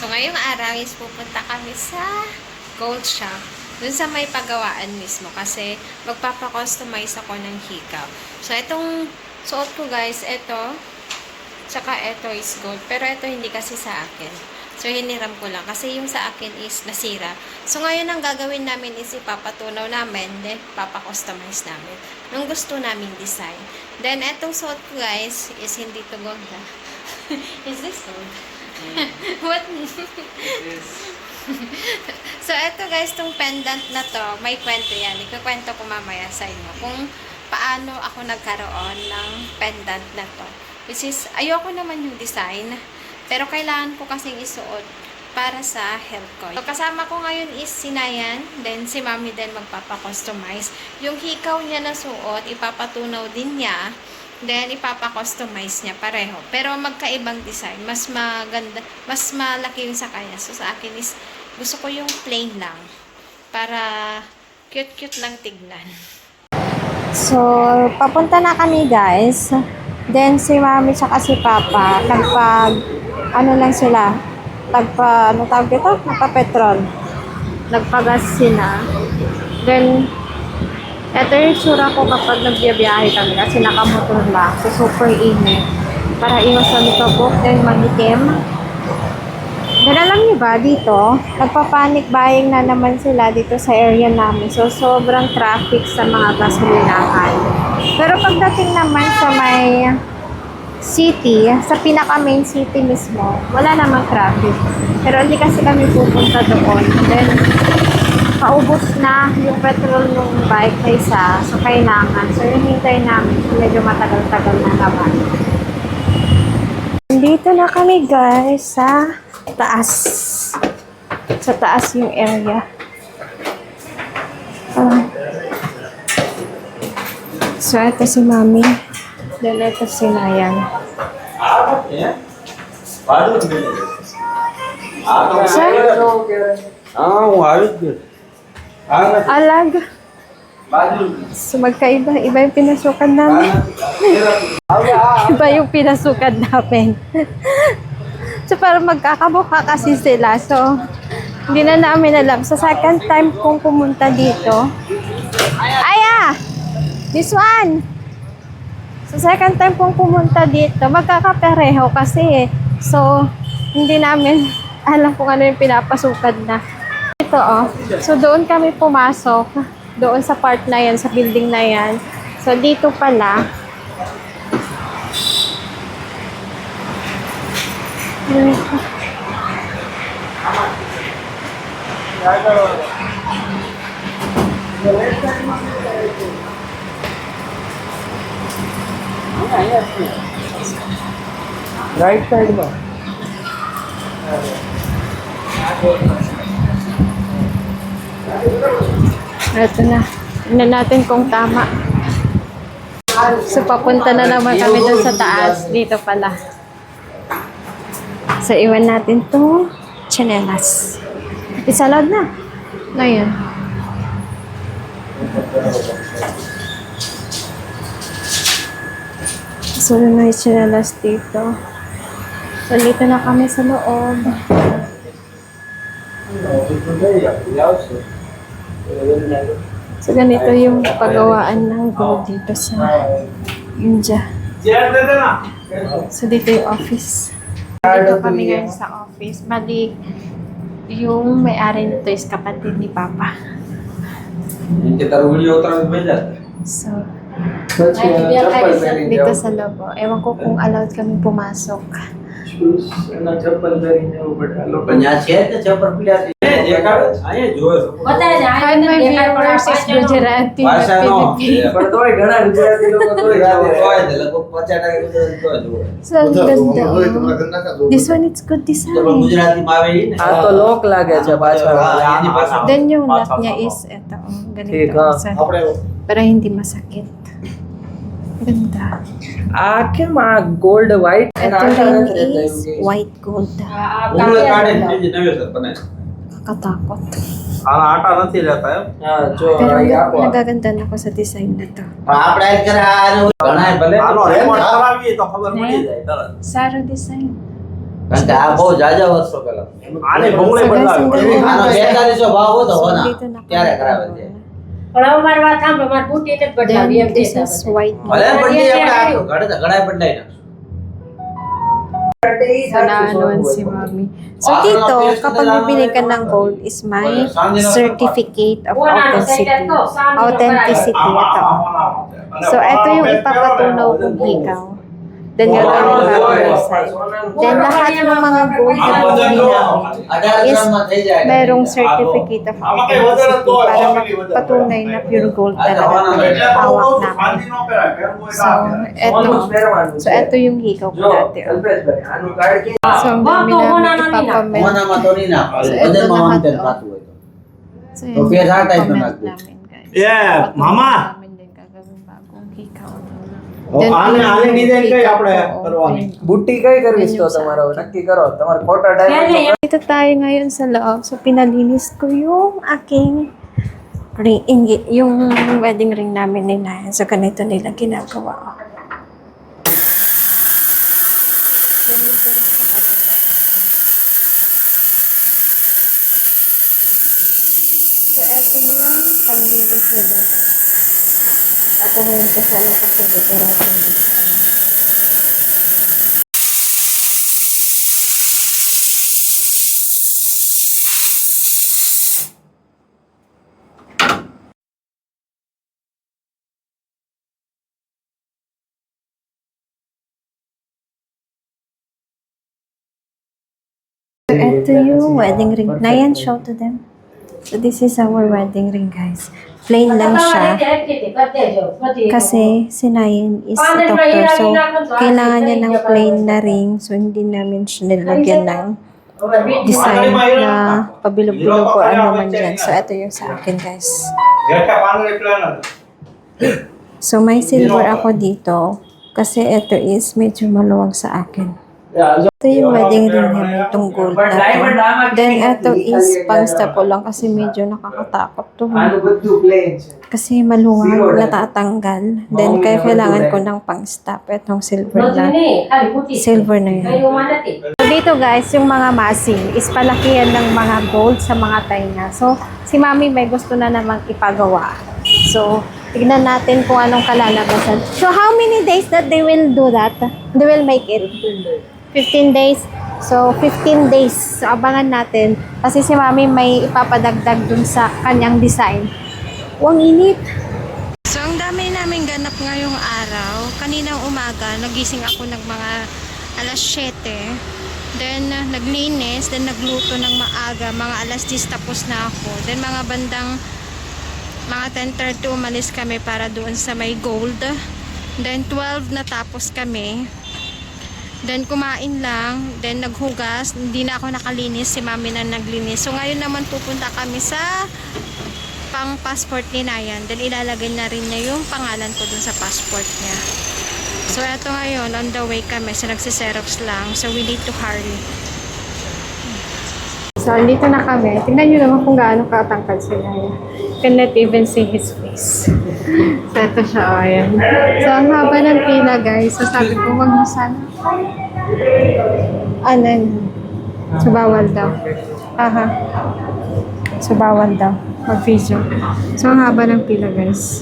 So, ngayong araw is pupunta kami sa gold shop. Dun sa may pagawaan mismo. Kasi magpapakustomize ako ng hikaw. So, itong suot ko guys, ito. Tsaka ito is gold. Pero ito hindi kasi sa akin. So, hiniram ko lang. Kasi yung sa akin is nasira. So, ngayon ang gagawin namin is ipapatunaw namin. Then, papakustomize namin. Nung gusto naming design. Then, etong suot ko guys is hindi to gold ha. Is this gold? What? So, eto guys, tong pendant na to, may kwento yan. Ikukwento ko mamaya sa inyo kung paano ako nagkaroon ng pendant na to. Which is, ayoko naman yung design, pero kailangan ko kasing isuot para sa health ko. So, kasama ko ngayon is si Nayan, then si Mami din magpapakustomize. Yung hikaw niya na suot, ipapatunaw din niya. Then, ipapa-customize niya pareho. Pero, magkaibang design. Mas maganda, mas malaki yung sa kanya. So, sa akin is, gusto ko yung plain lang. Para, cute-cute lang tignan. So, papunta na kami, guys. Then, si Mami tsaka si Papa, ano lang sila, ano tawag dito? Nagpa-petrol. Nagpagas sila. Then, ito yung sura ko kapag nagbiyabiyahe kami kasi nakamotor lang. So, super init. Para iwas sa likabok, then magitim. Then, alam niyo ba, dito, nagpa-panic buying na naman sila dito sa area namin. So, sobrang traffic sa mga gasolinahan. Pero pagdating naman sa may city, sa pinaka-main city mismo, wala namang traffic. Pero hindi kasi kami pupunta doon. Then, paubos na yung petrol ng bike kaysa so kailangan. So, yung hintay namin, medyo matagal-tagal na naman. Dito na kami guys sa taas. Sa taas yung area. So, ito si Mami. Then, ito si Nayan. Sir? Alag. So, magkaiba. Iba yung pinasukan namin. Iba yung pinasukan namin. So, parang magkakabuka kasi sila. So, hindi na namin alam. Sa second time kong pumunta dito. Aya! This one! Sa second time kong pumunta dito, magkakapareho kasi So, hindi namin alam kung ano yung pinapasukan na. Ito So, doon kami pumasok. Doon sa part na yan, sa building na yan. So, dito pala. Right side ba? Ito na. Tignan natin kung tama. So, papunta na naman kami doon sa taas. Dito pala. So, iwan natin to chanelas. Isalad na. Ngayon. So, na yung chanelas dito. So, dito na kami sa loob. So, ganito yung paggawaan ng gold dito sa India. So, dito yung office. Dito kami ngayon sa office. Bali, yung may-ari nito is kapatid ni Papa. So, dito sa loob. Ewan ko kung allowed kami pumasok. Hi, my viewers, is Gujarati, So, ang ganda. This one, it's good design. लोक लागे છે પાછળ Then yung lock niya is ito. Ganito. Pero hindi masakit. Ganda. આ કેમ આ gold white Ito rin is white gold. Kakatakot. આટા નથી રહેતા એમ જો Pero nagaganda na ako sa design na to. આપણે એડ કરાવાનું ઘણા ભલે આનો રેકોર્ડ કરાવીએ તો ખબર પડી જાય તરત Saro design. કારણ કે આ બહુ જાજા વર્ષો પહેલા આને ભોંગળે So, guys, બદલાવે. ang ganda. આનો 4200 ભાવ હતો So, હોના. dito na kami. ત્યારે કરાવે છે. પણ હવે મારી વાત સાંભળો, મારી બુટી ને જ બદલાવી Then, એમ this કહેતા is બધા. white. ભલે બદલી આપણે ઘડા બદલાઈ નાખશું. So, naanoan si Mami. So, dito, kapag bibili ka ng gold is may certificate of authenticity ito. So, ito yung ipapatunaw kung ikaw. Then, yung website. Then, lahat ng mga gold na bumili namin is merong certificate of authenticity para patunay na pure gold talaga yung hawak namin. So, eto yung hikaw ko dati. So, ang dami namin ipapamit. હોનામાં તો નહીં નાખવાનું. So, ito બધામાં lahat, વાંચન oh. થતું હોય તો. So, So, fair sa type na ipapamelt natin. namin, guys. Yeah, mama. Namin din gagawin bagong hikaw. આને ડિઝાઇન કઈ આપણે કરવાની? બુટ્ટી કઈ કરવી છે તો તમારો નક્કી કરો તમારે ખોટા diamond Dito tayo ngayon sa loob. So, pinalinis ko yung aking ring, yung wedding ring namin ni Nayan. So, ganito nila ginagawa. So, eto yung panglinis nila. Ako ngayon kasama kasi dekorado ng design. So, ito yung wedding ring. Nayan, show to them. So, this is our wedding ring, guys. Plain lang siya. Kasi si Nayan is a doctor. So, kailangan niya ng plain na ring. So, hindi namin siya nilagyan ng design na pabilog-bilog o ano man dyan. So, ito yung sa akin, guys. So, may silver ako dito. Kasi ito is medyo maluwag sa akin. Ito yung wedding ring namin, itong gold na to. Then, ito is pang-staple lang kasi medyo nakakatakot to. Kasi maluwag, natatanggal. Then, kaya kailangan ko ng pang-stop. Itong silver na. Silver na yan. So, dito guys, yung mga masing is palakihan ng mga gold sa mga tainga. So, si Mami may gusto na namang ipagawa. So, tignan natin kung anong kalalabasan. So, how many days that they will do that? They will make it? 15 days. So, 15 days. So, abangan natin. Kasi si Mami may ipapadagdag dun sa kanyang design. Huwag init. So, ang dami namin ganap ngayong araw. Kaninang umaga, nagising ako ng mga alas 7. Then, naglinis. Then, nagluto ng maaga. Mga alas 10 tapos na ako. Then, mga bandang mga 10:30 umalis kami para doon sa may gold. Then, 12 natapos kami. Then, kumain lang. Then, naghugas. Hindi na ako nakalinis. Si Mami na naglinis. So, ngayon naman pupunta kami sa pang-passport ni Nayan. Then, ilalagay na rin niya yung pangalan ko dun sa passport niya. So, eto ngayon. On the way kami. So, nagsiserox lang. So, we need to hurry. So, andito na kami. Tingnan nyo naman kung gaano katangkad si Nayan. Cannot even see his face. So, ito siya. O, ayan. So, ang haba ng pila, guys. So, sabi ko, wag mo sana. Ano? So, bawal daw. Aha. So, bawal daw. Mag-video. So, ang haba ng pila, guys.